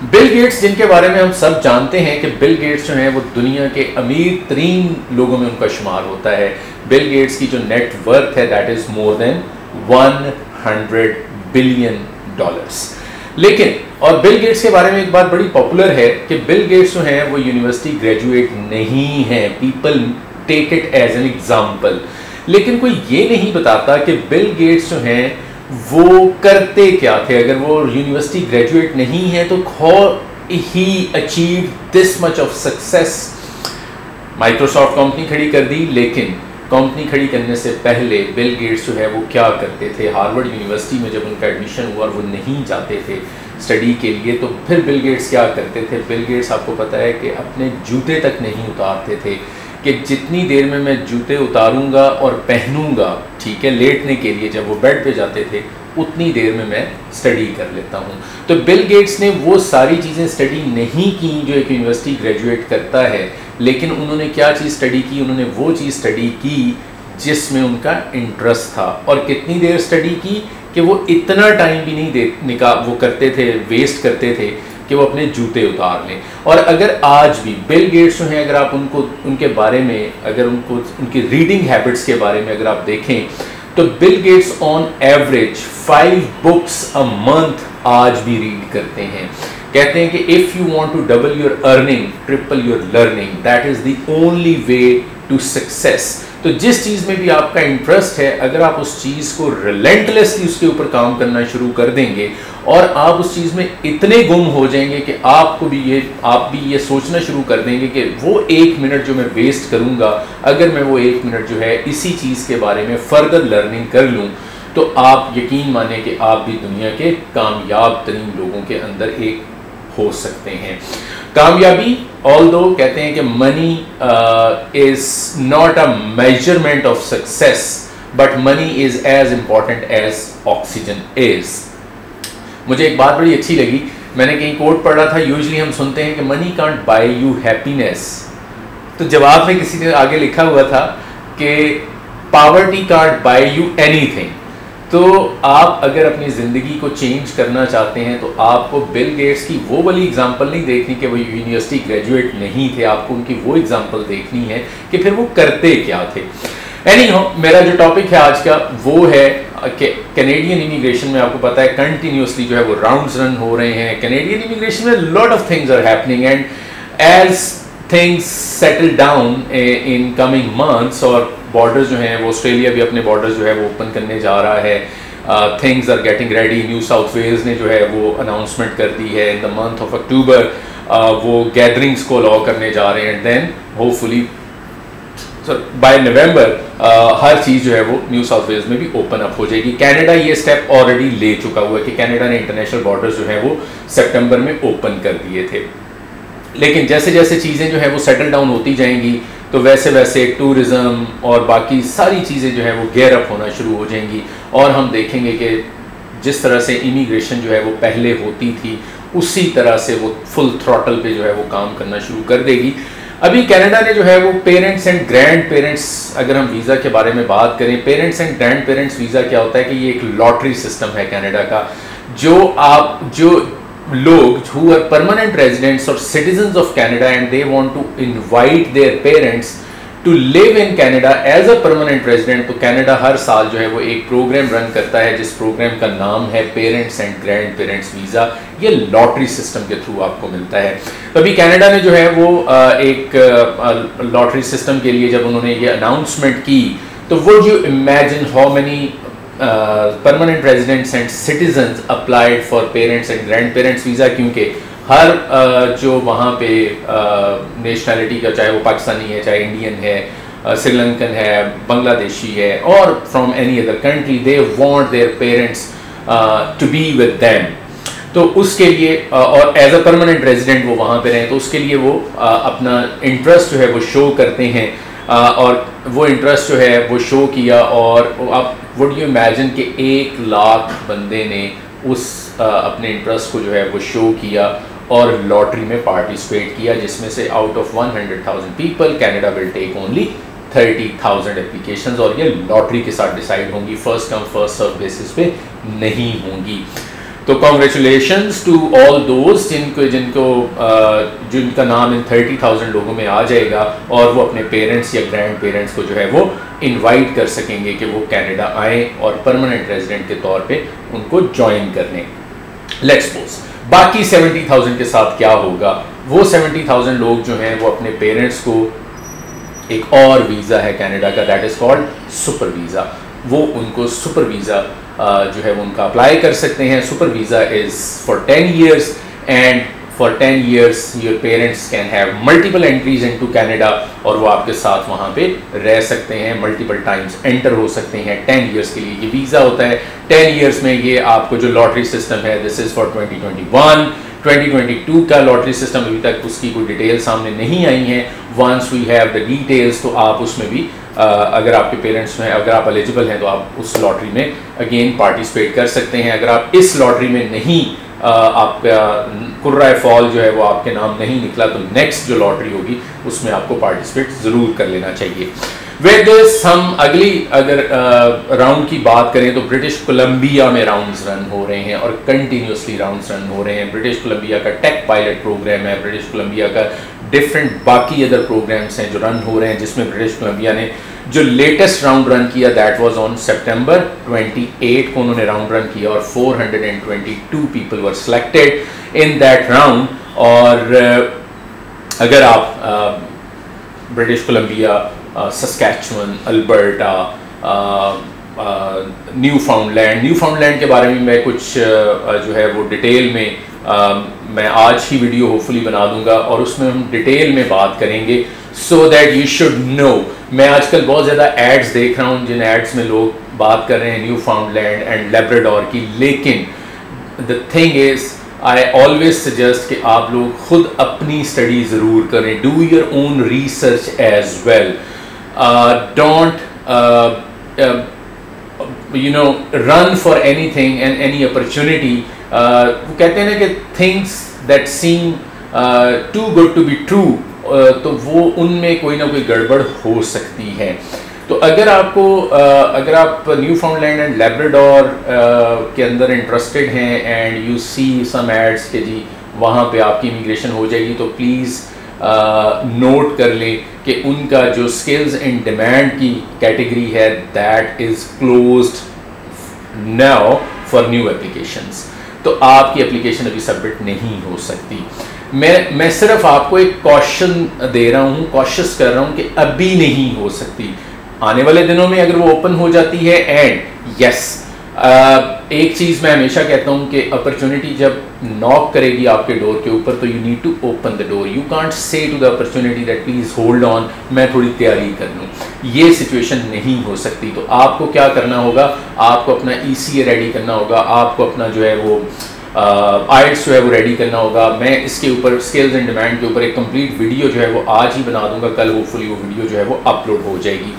Bill Gates, जिनके बारे में हम सब जानते हैं कि बिल गेट्स जो हैं वो दुनिया के अमीर तरीन लोगों में उनका शुमार होता है। बिल गेट्स की जो नेट वर्थ है that is more than 100 billion dollars. लेकिन और बिल गेट्स के बारे में एक बात बड़ी पॉपुलर है कि बिल गेट्स जो हैं वो यूनिवर्सिटी ग्रेजुएट नहीं हैं। People take it as an example, लेकिन कोई ये नहीं बताता कि बिल गेट्स जो हैं वो करते क्या थे। अगर वो यूनिवर्सिटी ग्रेजुएट नहीं है तो how he achieve this much of success. Microsoft company खड़ी कर दी, लेकिन कंपनी खड़ी करने से पहले बिल गेट्स जो है वो क्या करते थे। हार्वर्ड यूनिवर्सिटी में जब उनका एडमिशन हुआ और वो नहीं जाते थे स्टडी के लिए, तो फिर बिल गेट्स क्या करते थे। बिल गेट्स, आपको पता है कि अपने जूते तक नहीं उतारते थे, कि जितनी देर में मैं जूते उतारूंगा और पहनूंगा, ठीक है, लेटने के लिए जब वो बेड पे जाते थे, उतनी देर में मैं स्टडी कर लेता हूँ। तो बिल गेट्स ने वो सारी चीज़ें स्टडी नहीं की जो एक यूनिवर्सिटी ग्रेजुएट करता है, लेकिन उन्होंने क्या चीज़ स्टडी की, उन्होंने वो चीज़ स्टडी की जिसमें उनका इंटरेस्ट था। और कितनी देर स्टडी की कि वो इतना टाइम भी नहीं वो करते थे, वेस्ट करते थे कि वो अपने जूते उतार लें। और अगर आज भी बिल गेट्स जो हैं, अगर आप उनके बारे में, अगर उनकी रीडिंग हैबिट्स के बारे में अगर आप देखें, तो Bill Gates on average 5 books a month आज भी रीड करते हैं। कहते हैं कि if you want to double your earning, triple your learning, that is the only way to success. तो जिस चीज़ में भी आपका इंटरेस्ट है, अगर आप उस चीज़ को रिलेंटलेसली उसके ऊपर काम करना शुरू कर देंगे और आप उस चीज़ में इतने गुम हो जाएंगे कि आप भी ये सोचना शुरू कर देंगे कि वो 1 मिनट जो मैं वेस्ट करूँगा, अगर मैं वो 1 मिनट जो है इसी चीज़ के बारे में फर्दर लर्निंग कर लूँ, तो आप यकीन माने कि आप भी दुनिया के कामयाब तरीन लोगों के अंदर एक हो सकते हैं। कामयाबी, ऑल्दो कहते हैं कि money is not a measurement of success, but money is as important as oxygen is. मुझे एक बात बड़ी अच्छी लगी, मैंने कहीं कोट पढ़ा था, यूजुअली हम सुनते हैं कि money can't buy you happiness, तो जवाब में किसी ने आगे लिखा हुआ था कि poverty can't buy you anything. तो आप अगर अपनी ज़िंदगी को चेंज करना चाहते हैं तो आपको बिल गेट्स की वो वाली एग्जांपल नहीं देखनी कि वो यूनिवर्सिटी ग्रेजुएट नहीं थे, आपको उनकी वो एग्जांपल देखनी है कि फिर वो करते क्या थे। एनीहाउ, मेरा जो टॉपिक है आज का वो है कि कैनेडियन इमिग्रेशन में आपको पता है कंटिन्यूसली जो है वो राउंड्स रन हो रहे हैं। कैनेडियन इमिग्रेशन में lot of things are happening and as things settle down in coming months, और बॉर्डर्स जो हैं वो ऑस्ट्रेलिया भी अपने बॉर्डर्स जो है वो ओपन करने जा रहा है। Things are getting ready. New South Wales ने जो है वो अनाउंसमेंट कर दी है in the month of October वो गैदरिंग्स को अलाउ करने जा रहे हैं। देन होपफुली बाय नवंबर हर चीज़ जो है वो न्यू साउथ वेल्स में भी ओपन अप हो जाएगी। कनाडा ये स्टेप ऑलरेडी ले चुका हुआ है कि कनाडा ने इंटरनेशनल बॉर्डर्स जो है वो सितंबर में ओपन कर दिए थे। लेकिन जैसे जैसे चीज़ें जो है वो सेटल डाउन होती जाएंगी तो वैसे वैसे टूरिज़्म और बाकी सारी चीज़ें जो है वो गेयर अप होना शुरू हो जाएंगी, और हम देखेंगे कि जिस तरह से इमिग्रेशन जो है वो पहले होती थी उसी तरह से वो फुल थ्रॉटल पे जो है वो काम करना शुरू कर देगी। अभी कनाडा ने जो है वो पेरेंट्स एंड ग्रैंड पेरेंट्स, अगर हम वीज़ा के बारे में बात करें, parents and grand parents visa क्या होता है कि ये एक लॉटरी सिस्टम है कनाडा का। जो लोग who are permanent residents or citizens of Canada and they want to invite their parents to live in Canada as a permanent resident, तो कनाडा हर साल जो है वो एक प्रोग्राम रन करता है जिस प्रोग्राम का नाम है parents and grand parents visa. ये लॉटरी सिस्टम के थ्रू आपको मिलता है। तो अभी कनाडा ने जो है वो एक लॉटरी सिस्टम के लिए जब उन्होंने ये अनाउंसमेंट की, तो would you imagine how many permanent residents and citizens applied for parents and grand parents visa, क्योंकि हर जो वहाँ पे नेशनैलिटी का, चाहे वो पाकिस्तानी है, चाहे इंडियन है, श्रीलंकन है, बांग्लादेशी है, और from any other country, they want their parents to be with them. तो उसके लिए और एज अ परमानेंट रेजिडेंट वो वहाँ पे रहें, तो उसके लिए वो अपना इंटरेस्ट जो है वो शो करते हैं, और वो इंटरेस्ट जो है वो शो किया। और आप वुड यू इमेजिन कि 1 लाख बंदे ने उस अपने इंटरेस्ट को जो है वो शो किया और लॉटरी में पार्टिसिपेट किया, जिसमें से out of 100,000 people Canada will take only 30,000 applications, और ये लॉटरी के साथ डिसाइड होंगी, first come first serve basis पे नहीं होंगी। तो कॉन्ग्रेचुलेशंस टू ऑल दोस्त जिनका नाम इन 30,000 लोगों में आ जाएगा और वो अपने पेरेंट्स या ग्रैंड पेरेंट्स को जो है वो इनवाइट कर सकेंगे कि वो कनाडा आए और परमानेंट रेजिडेंट के तौर पे उनको ज्वाइन करने। लेट्स सपोज बाकी 70,000 के साथ क्या होगा? वो 70,000 लोग जो हैं वो अपने पेरेंट्स को एक और वीज़ा है कनाडा का, that is called super visa, वो उनको सुपर वीज़ा जो है वो उनका अप्लाई कर सकते हैं। Super visa is for 10 years and for 10 years your parents can have multiple entries into Canada और वो आपके साथ वहाँ पे रह सकते हैं, मल्टीपल टाइम्स एंटर हो सकते हैं। 10 years के लिए ये वीज़ा होता है। 10 years में ये आपको जो लॉटरी सिस्टम है, दिस इज़ फॉर 2021, 2022 का लॉटरी सिस्टम अभी तक उसकी कोई डिटेल सामने नहीं आई है। Once we have the details तो आप उसमें भी अगर आपके पेरेंट्स में अगर आप एलिजिबल हैं तो आप उस लॉटरी में अगेन पार्टिसिपेट कर सकते हैं। अगर आप इस लॉटरी में नहीं आपका कुर्रा फॉल जो है वो आपके नाम नहीं निकला तो नेक्स्ट जो लॉटरी होगी उसमें आपको पार्टिसिपेट ज़रूर कर लेना चाहिए। विद दिस हम अगली अगर राउंड की बात करें तो ब्रिटिश कोलंबिया में राउंड्स रन हो रहे हैं और कंटिन्यूसली राउंड्स रन हो रहे हैं। ब्रिटिश कोलंबिया का टेक पायलट प्रोग्राम है, ब्रिटिश कोलंबिया का डिफरेंट बाकी अदर प्रोग्राम्स हैं जो रन हो रहे हैं, जिसमें ब्रिटिश कोलंबिया ने जो लेटेस्ट राउंड रन किया दैट वाज ऑन सितंबर 28 को उन्होंने राउंड रन किया और 422 people were selected in that round. और अगर आप British Columbia, Saskatchewan, Alberta, Newfoundland के बारे में मैं कुछ जो है वो डिटेल में मैं आज ही वीडियो होपफुली बना दूंगा और उसमें हम डिटेल में बात करेंगे so that you should know. मैं आजकल बहुत ज़्यादा एड्स देख रहा हूँ जिन एड्स में लोग बात कर रहे हैं न्यूफाउंडलैंड एंड लैब्राडोर की, लेकिन the thing is I always suggest कि आप लोग खुद अपनी स्टडी ज़रूर करें, do your own research as well, don't run for anything and any opportunity. वो कहते हैं ना कि things that seem too good to be true, तो वो उनमें कोई ना कोई गड़बड़ हो सकती है। तो अगर आपको अगर आप न्यूफाउंडलैंड एंड लैब्राडोर के अंदर इंटरेस्टेड हैं and you see some ads के जी वहाँ पे आपकी इमिग्रेशन हो जाएगी, तो प्लीज़ नोट कर लें कि उनका जो स्किल्स इन डिमांड की कैटेगरी है that is closed now for new applications, तो आपकी एप्लीकेशन अभी सबमिट नहीं हो सकती। मैं सिर्फ आपको एक कॉशन दे रहा हूँ, कॉशियस कर रहा हूँ कि अभी नहीं हो सकती, आने वाले दिनों में अगर वो ओपन हो जाती है। एंड यस, एक चीज़ मैं हमेशा कहता हूँ कि अपॉर्चुनिटी जब नॉक करेगी आपके डोर के ऊपर तो you need to open the door, you can't say to the opportunity that please hold on, मैं थोड़ी तैयारी कर लूँ, ये सिचुएशन नहीं हो सकती। तो आपको क्या करना होगा, आपको अपना ECA रेडी करना होगा, आपको अपना जो है वो IELTS जो है वो रेडी करना होगा। मैं इसके ऊपर स्किल्स एंड डिमांड के ऊपर एक कंप्लीट वीडियो जो है वो आज ही बना दूंगा, कल होपफुली वो वीडियो जो है वो अपलोड हो जाएगी,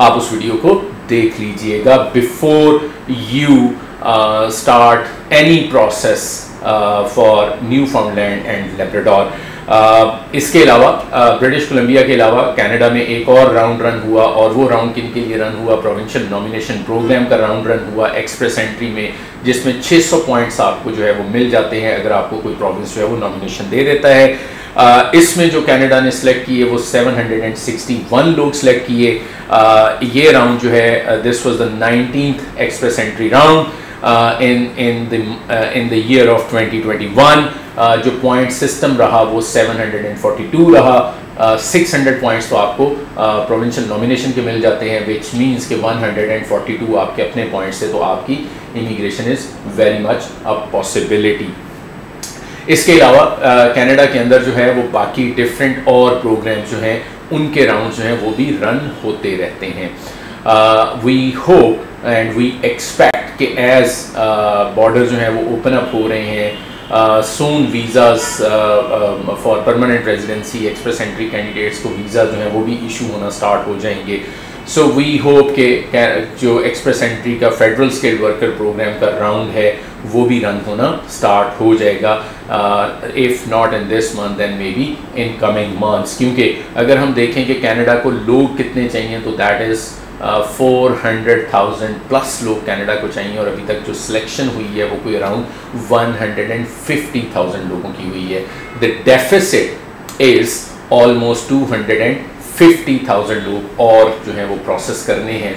आप उस वीडियो को देख लीजिएगा before you start any process for Newfoundland and Labrador. इसके अलावा ब्रिटिश कोलंबिया के अलावा कनाडा में एक और राउंड रन हुआ, और वो राउंड किन के लिए रन हुआ, प्रोविंशियल नॉमिनेशन प्रोग्राम का राउंड रन हुआ एक्सप्रेस एंट्री में, जिसमें 600 पॉइंट्स आपको जो है वो मिल जाते हैं अगर आपको कोई प्रोविंस जो है वो नॉमिनेशन दे देता है। इसमें जो कनाडा ने सिलेक्ट किए वो 761 लोग सिलेक्ट किए। ये राउंड जो है this was the 19th express entry round in the year of 2021। जो पॉइंट सिस्टम रहा वो 742 रहा। 600 पॉइंट्स तो आपको प्रोविंशियल नॉमिनेशन के मिल जाते हैं, विच मीन्स कि 142 आपके अपने पॉइंट्स से, तो आपकी immigration is very much a possibility. इसके अलावा कनाडा के अंदर जो है वो बाकी डिफरेंट और प्रोग्राम्स जो हैं उनके राउंड जो हैं वो भी रन होते रहते हैं। We hope and we expect कि एज बॉर्डर जो है वो ओपन अप हो रहे हैं, soon visas for permanent residency express entry candidates को वीज़ा जो है वो भी इशू होना स्टार्ट हो जाएंगे। सो वी होप के जो एक्सप्रेस एंट्री का फेडरल स्किल्ड वर्कर प्रोग्राम का राउंड है वो भी रन होना स्टार्ट हो जाएगा, if not in this month then maybe in coming months. क्योंकि अगर हम देखें कि कनाडा को लोग कितने चाहिए तो दैट इज़ 400,000 प्लस लोग कनाडा को चाहिए, और अभी तक जो सिलेक्शन हुई है वो कोई अराउंड 150,000 लोगों की हुई है। द डेफिसिट इज़ ऑलमोस्ट 250,000 लोग और जो है वो प्रोसेस करने हैं।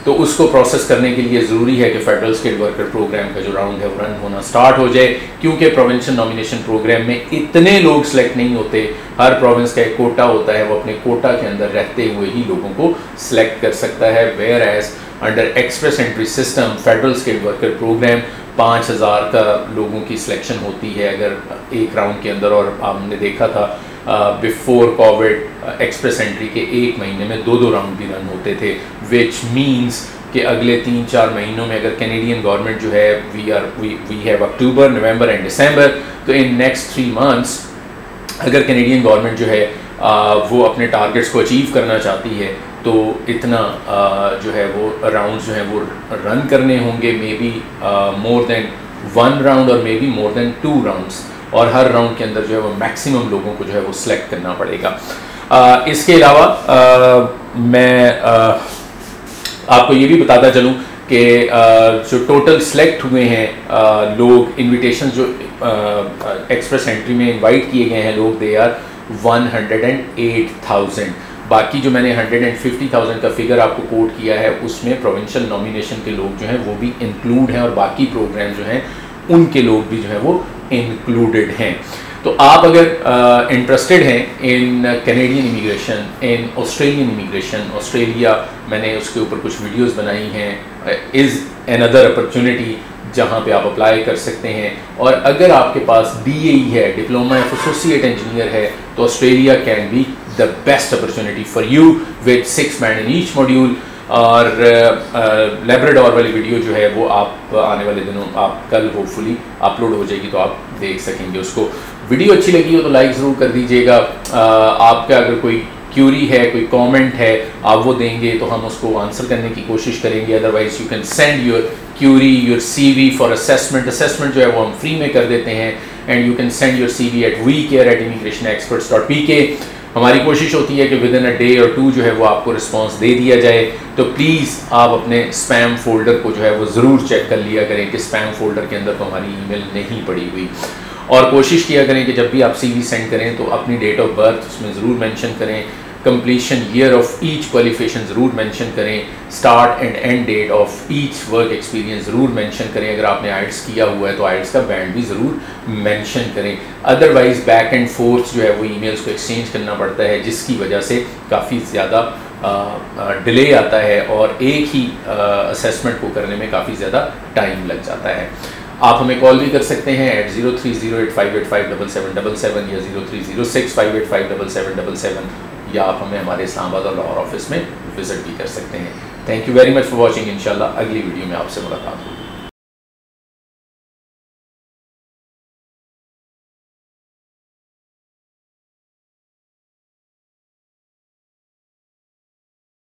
तो उसको प्रोसेस करने के लिए ज़रूरी है कि फेडरल स्किल्ड वर्कर प्रोग्राम का जो राउंड है वो रन होना स्टार्ट हो जाए, क्योंकि प्रोविंशियल नॉमिनेशन प्रोग्राम में इतने लोग सेलेक्ट नहीं होते। हर प्रोविंस का एक कोटा होता है, वो अपने कोटा के अंदर रहते हुए ही लोगों को सिलेक्ट कर सकता है। Whereas under express entry system federal skilled worker program 5,000 का लोगों की सिलेक्शन होती है अगर एक राउंड के अंदर, और हमने देखा था बिफोर कोविड एक्सप्रेस एंट्री के एक महीने में 2-2 राउंड भी रन होते थे, विच मीन्स कि अगले 3-4 महीनों में अगर कैनेडियन गवर्नमेंट जो है we have October, November and December, तो इन नेक्स्ट 3 मंथ्स अगर कैनेडियन गवर्नमेंट जो है वो अपने टारगेट्स को अचीव करना चाहती है तो इतना जो है वो राउंड जो है वो रन करने होंगे, maybe more than 1 round और maybe more than 2 rounds, और हर राउंड के अंदर जो है वो मैक्सिमम लोगों को जो है वो सिलेक्ट करना पड़ेगा। इसके अलावा मैं आपको ये भी बताता चलूँ कि जो टोटल सिलेक्ट हुए हैं लोग, इनविटेशन जो एक्सप्रेस एंट्री में इनवाइट किए गए हैं लोग, दे आर 108,000। बाकी जो मैंने 150,000 का फिगर आपको कोट किया है उसमें प्रोविंशियल नॉमिनेशन के लोग जो हैं वो भी इंक्लूड हैं, और बाकी प्रोग्राम जो हैं उनके लोग भी जो है वो इंक्लूडेड हैं। तो आप अगर इंटरेस्टेड हैं in Canadian immigration, in Australian immigration, Australia, मैंने उसके ऊपर कुछ वीडियोस बनाई हैं, इज़ अनदर अपॉर्चुनिटी जहां पे आप अप्लाई कर सकते हैं। और अगर आपके पास DAE है, डिप्लोमा ऑफ एसोसिएट इंजीनियर है, तो Australia can be the best opportunity for you with 6 band in each module. और लैब्राडोर वाली वीडियो जो है वो आप आने वाले दिनों, आप कल होपफुली अपलोड हो जाएगी तो आप देख सकेंगे उसको। वीडियो अच्छी लगी हो तो लाइक ज़रूर कर दीजिएगा। आपका अगर कोई क्यूरी है, कोई कमेंट है, आप वो देंगे तो हम उसको आंसर करने की कोशिश करेंगे। Otherwise you can send your query, your CV for assessment. Assessment जो है वो हम फ्री में कर देते हैं, and you can send your CV at wecare@immigrationexperts.pk। हमारी कोशिश होती है कि विद इन अ डे और 2 जो है वो आपको रिस्पांस दे दिया जाए। तो प्लीज़ आप अपने स्पैम फोल्डर को जो है वो ज़रूर चेक कर लिया करें कि स्पैम फोल्डर के अंदर तो हमारी ईमेल नहीं पड़ी हुई, और कोशिश किया करें कि जब भी आप CV सेंड करें तो अपनी डेट ऑफ बर्थ उसमें ज़रूर मेंशन करें, completion year of each qualification ज़रूर मेंशन करें, start and end date of each work experience ज़रूर मेंशन करें। अगर आपने IELTS किया हुआ है तो IELTS का बैंड भी ज़रूर मेंशन करें। अदरवाइज़ बैक एंड फोर्थ जो है वो ईमेल्स को एक्सचेंज करना पड़ता है, जिसकी वजह से काफ़ी ज़्यादा डिले आता है और एक ही असेसमेंट को करने में काफ़ी ज़्यादा टाइम लग जाता है। आप हमें कॉल भी कर सकते हैं at 0308585777 या 0306585777, या आप हमें हमारे इस्लामाबाद और लाहौर ऑफिस में विजिट भी कर सकते हैं। Thank you very much for watching. इंशाल्लाह अगली वीडियो में आपसे मुलाकात होगी।